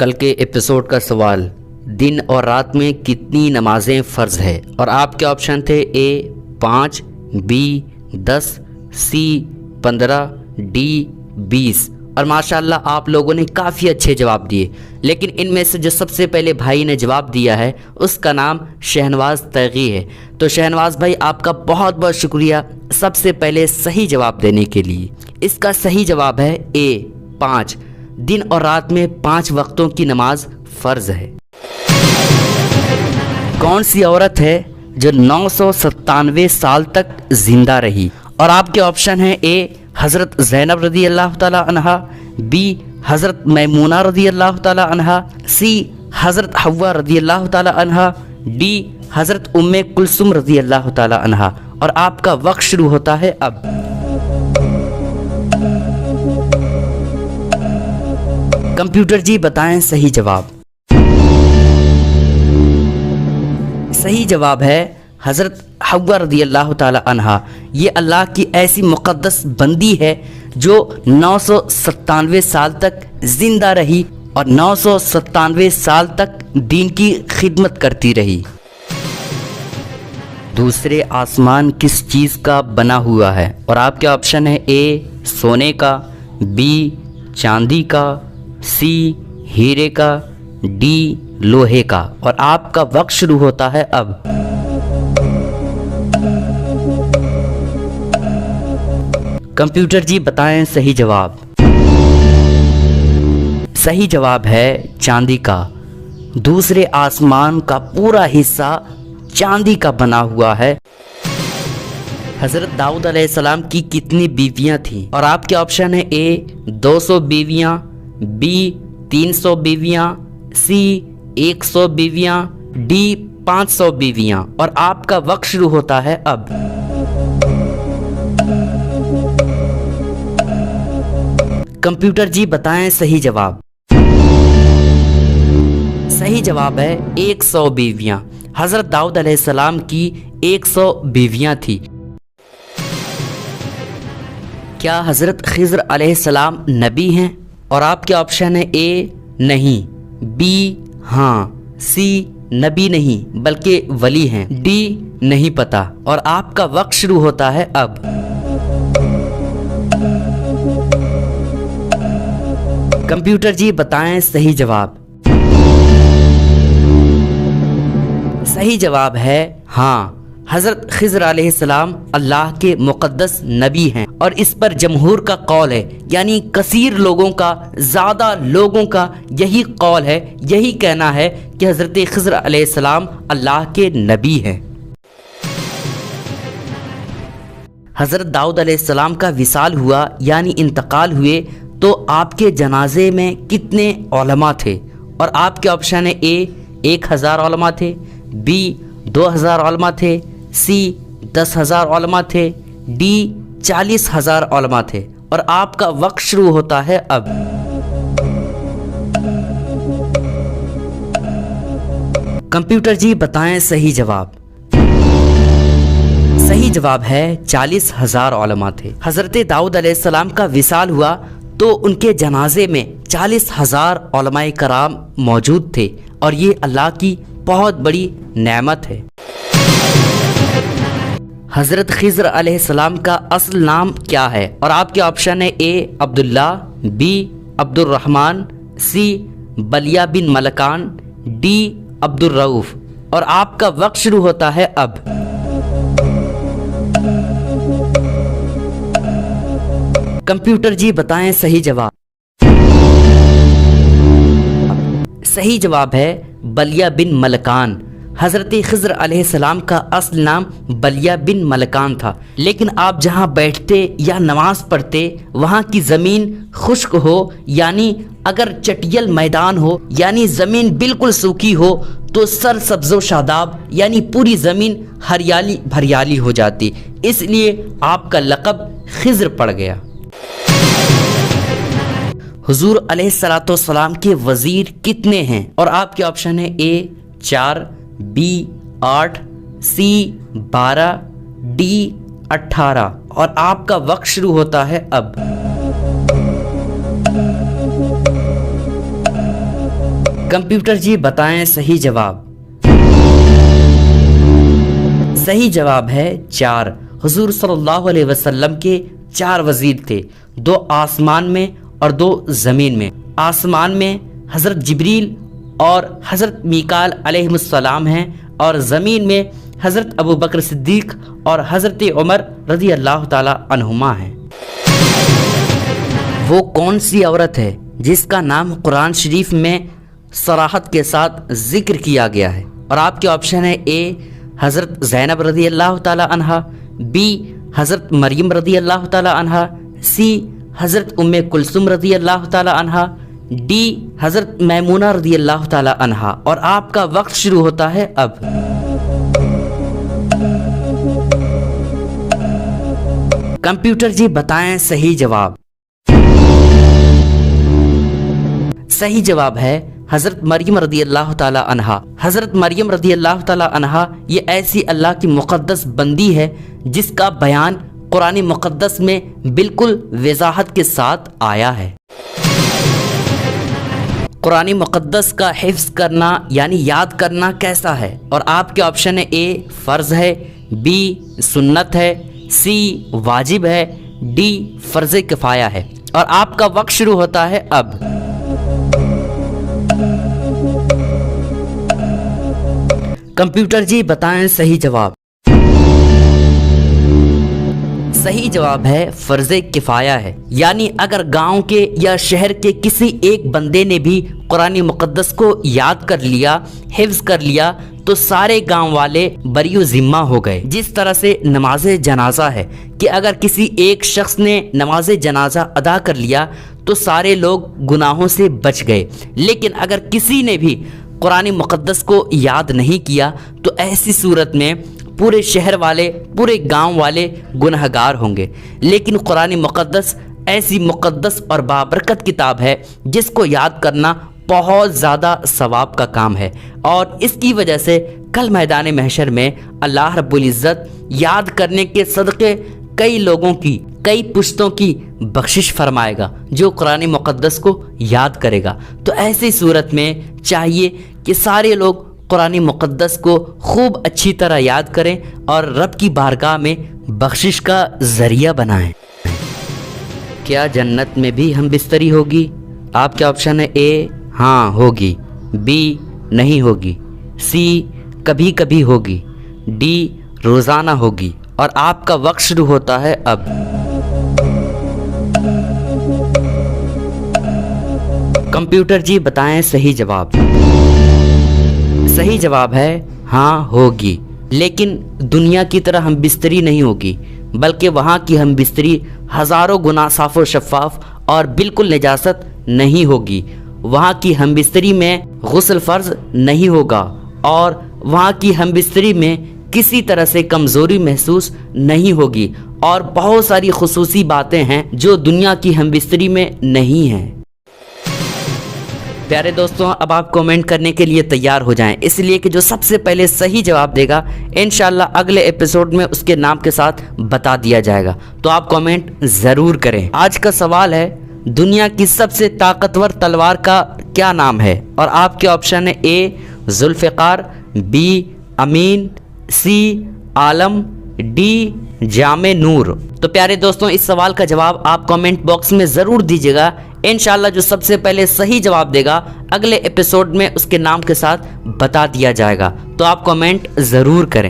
कल के एपिसोड का सवाल, दिन और रात में कितनी नमाजें फ़र्ज़ है? और आपके ऑप्शन थे ए 5, बी 10, सी 15, डी 20। और माशाल्लाह आप लोगों ने काफ़ी अच्छे जवाब दिए, लेकिन इनमें से जो सबसे पहले भाई ने जवाब दिया है उसका नाम शहनवाज तैगी है। तो शहनवाज भाई आपका बहुत बहुत शुक्रिया सबसे पहले सही जवाब देने के लिए। इसका सही जवाब है ए 5, दिन और रात में 5 वक्तों की नमाज फ़र्ज़ है। कौन सी औरत है जो 997 साल तक ज़िंदा रही? और आपके ऑप्शन हैं ए हज़रत ज़ैनब रज़ी अल्लाह ताला अन्हा, बी हज़रत मैमूना रज़ी अल्लाह ताला अन्हा, सी हज़रत हव्वा रज़ी अल्लाह ताला अन्हा, डी हज़रत उम्मे कुलसुम रज़ी अल्लाह ताला अन्हा। और आपका वक्त शुरू होता है अब। कंप्यूटर जी बताएं सही जवाब। सही जवाब है हज़रत हव्वा रज़ी अल्लाह ताला अन्हा। ये अल्लाह की ऐसी मुक़द्दस बंदी है जो 997 साल तक ज़िंदा रही और 997 साल तक दीन की खिदमत करती रही। दूसरे आसमान किस चीज़ का बना हुआ है? और आपके ऑप्शन है ए सोने का, बी चांदी का, सी हीरे का, डी लोहे का। और आपका वक्त शुरू होता है अब। कंप्यूटर जी बताएं सही जवाब। सही जवाब है चांदी का। दूसरे आसमान का पूरा हिस्सा चांदी का बना हुआ है। हज़रत दाऊद अलैहिस्सलाम की कितनी बीवियां थीं? और आपके ऑप्शन है ए 200 बीवियां, बी 300 बीवियां, सी 100 बीवियां, डी 500 बीवियां। और आपका वक्त शुरू होता है अब। कंप्यूटर जी बताएं सही जवाब। सही जवाब है 100 बीवियां। हज़रत दाऊद अलैहिस्सलाम की 100 बीवियां थी। क्या हज़रत खिज़र अलैहिस्सलाम नबी हैं? और आपके ऑप्शन है ए नहीं, बी हाँ, सी नबी नहीं बल्कि वली हैं, डी नहीं पता। और आपका वक्त शुरू होता है अब। कंप्यूटर जी बताएं सही जवाब। सही जवाब है हाँ, हज़रत खिज़र अलैहिस्सलाम अल्लाह के मुक़द्दस नबी हैं। और इस पर जमहूर का कौल है, यानी कसीर लोगों का, ज़्यादा लोगों का यही कौल है, यही कहना है कि हज़रत खिज़र अलैहिस्सलाम अल्लाह के नबी हैं। हज़रत दाऊद अलैहिस्सलाम का विसाल हुआ यानी इंतकाल हुए तो आपके जनाजे में कितने उलमा थे? और आपके ऑप्शन है ए 1000 उलमा थे, बी 2000 उलमा थे, सी 10,000 उलमा थे, डी 40,000 उलमा थे। और आपका वक्त शुरू होता है अब। कंप्यूटर जी बताएं सही जवाब। सही जवाब है 40,000 उलमा थे। हज़रत दाऊद अलैहिस्सलाम का विसाल हुआ तो उनके जनाजे में 40,000 उलमाए कराम मौजूद थे और ये अल्लाह की बहुत बड़ी नेमत है। हज़रत खिज़र अलैहिस्सलाम का असल नाम क्या है? और आपके ऑप्शन है ए अब्दुल्ला, बी अब्दुर्रहमान, सी बलिया बिन मलकान, डी अब्दुर्रऊफ। और आपका वक्त शुरू होता है अब। कंप्यूटर जी बताएं सही जवाब। सही जवाब है बलिया बिन मलकान। हज़रत खिज़र अलैहिस्सलाम का असल नाम बलिया बिन मलकान था, लेकिन आप जहाँ बैठते या नमाज पढ़ते वहाँ की ज़मीन खुश्क हो, यानी अगर चटियल मैदान हो, यानी ज़मीन बिल्कुल सूखी हो तो सर सब्ज़ो शादाब यानी पूरी ज़मीन हरियाली भरियाली हो जाती, इसलिए आपका लक़ब खिज़र पड़ गया। हुजूर अलैहिस्सलाम के वज़ीर कितने हैं? और आपके ऑप्शन है ए 4, बी 8, सी 12, डी 18। और आपका वक्त शुरू होता है अब। कंप्यूटर जी बताएं सही जवाब। सही जवाब है 4। हुजूर सल्लल्लाहु अलैहि वसल्लम के 4 वजीर थे, 2 आसमान में और 2 ज़मीन में। आसमान में हज़रत जिब्रील और हज़रत मीकाल अलैहिमुस्सलाम हैं और ज़मीन में हज़रत अबू बकर सिद्दीक़ और हज़रत उमर रज़ी अल्लाह ताला अन्हुमा हैं। वो कौन सी औरत है जिसका नाम कुरान शरीफ में सराहत के साथ जिक्र किया गया है? और आपके ऑप्शन है ए हज़रत ज़ैनब रज़ी अल्लाह ताला अन्हा, बी हज़रत मरियम रज़ी अल्लाह ताला अन्हा, सी हज़रत उम्मे कुलसुम रज़ी अल्लाह ताला अन्हा, डी हज़रत मैमूना रज़ी अल्लाह ताला अन्हा। और आपका वक्त शुरू होता है अब। कंप्यूटर जी बताएं सही जवाब। सही जवाब है हज़रत मरियम रज़ी अल्लाह ताला अन्हा। हज़रत मरियम रज़ी अल्लाह ताला अन्हा ये ऐसी अल्लाह की मुक़द्दस बंदी है जिसका बयान कुरान मुक़द्दस में बिल्कुल वज़ाहत के साथ आया है। कुरान मुक़द्दस का हिफ्ज़ करना यानी याद करना कैसा है? और आपके ऑप्शन है ए फ़र्ज़ है, बी सुन्नत है, सी वाजिब है, डी फ़र्ज़ किफ़ाया है। और आपका वक्त शुरू होता है अब। कंप्यूटर जी बताएं सही जवाब। सही जवाब है फ़र्ज़ किफ़ाया है, यानी अगर गांव के या शहर के किसी एक बंदे ने भी कुरान मुक़द्दस को याद कर लिया, हिफ्ज़ कर लिया, तो सारे गांव वाले बरियो ज़िम्मा हो गए। जिस तरह से नमाज जनाजा है कि अगर किसी एक शख्स ने नमाज जनाजा अदा कर लिया तो सारे लोग गुनाहों से बच गए, लेकिन अगर किसी ने भी कुरान मुक़द्दस को याद नहीं किया तो ऐसी सूरत में पूरे शहर वाले, पूरे गांव वाले गुनहगार होंगे। लेकिन कुरान मुक़द्दस ऐसी मुक़द्दस और बाबरकत किताब है जिसको याद करना बहुत ज़्यादा सवाब का काम है, और इसकी वजह से कल मैदान महशर में अल्लाह रब्बुल इज़्ज़त याद करने के सदक़े कई लोगों की, कई पुश्तों की बख्शिश फरमाएगा जो कुरान मुक़द्दस को याद करेगा। तो ऐसी सूरत में चाहिए कि सारे लोग कुरान मुक़द्दस को खूब अच्छी तरह याद करें और रब की बारगाह में बख्शिश का ज़रिया बनाएं। क्या जन्नत में भी हम बिस्तरी होगी? आपके ऑप्शन है ए हाँ होगी, बी नहीं होगी, सी कभी कभी होगी, डी रोज़ाना होगी। और आपका वक्त शुरू होता है अब। कंप्यूटर जी बताएं सही जवाब। सही जवाब है हाँ होगी, लेकिन दुनिया की तरह हम बिस्तरी नहीं होगी, बल्कि वहाँ की हम बिस्तरी हज़ारों गुना साफ़ व शफ़ाफ और बिल्कुल निजासत नहीं होगी। वहाँ की हम बिस्तरी में गुस्ल फ़र्ज नहीं होगा और वहाँ की हम बिस्तरी में किसी तरह से कमज़ोरी महसूस नहीं होगी, और बहुत सारी खुसूसी बातें हैं जो दुनिया की हम बिस्तरी में नहीं हैं। प्यारे दोस्तों, अब आप कमेंट करने के लिए तैयार हो जाएं, इसलिए कि जो सबसे पहले सही जवाब देगा इंशाल्लाह अगले एपिसोड में उसके नाम के साथ बता दिया जाएगा। तो आप कमेंट ज़रूर करें। आज का सवाल है दुनिया की सबसे ताकतवर तलवार का क्या नाम है? और आपके ऑप्शन है ए जुल्फ़िकार, बी अमीन, सी आलम, डी जामे नूर। तो प्यारे दोस्तों, इस सवाल का जवाब आप कमेंट बॉक्स में ज़रूर दीजिएगा। इंशाल्लाह जो सबसे पहले सही जवाब देगा अगले एपिसोड में उसके नाम के साथ बता दिया जाएगा। तो आप कमेंट ज़रूर करें।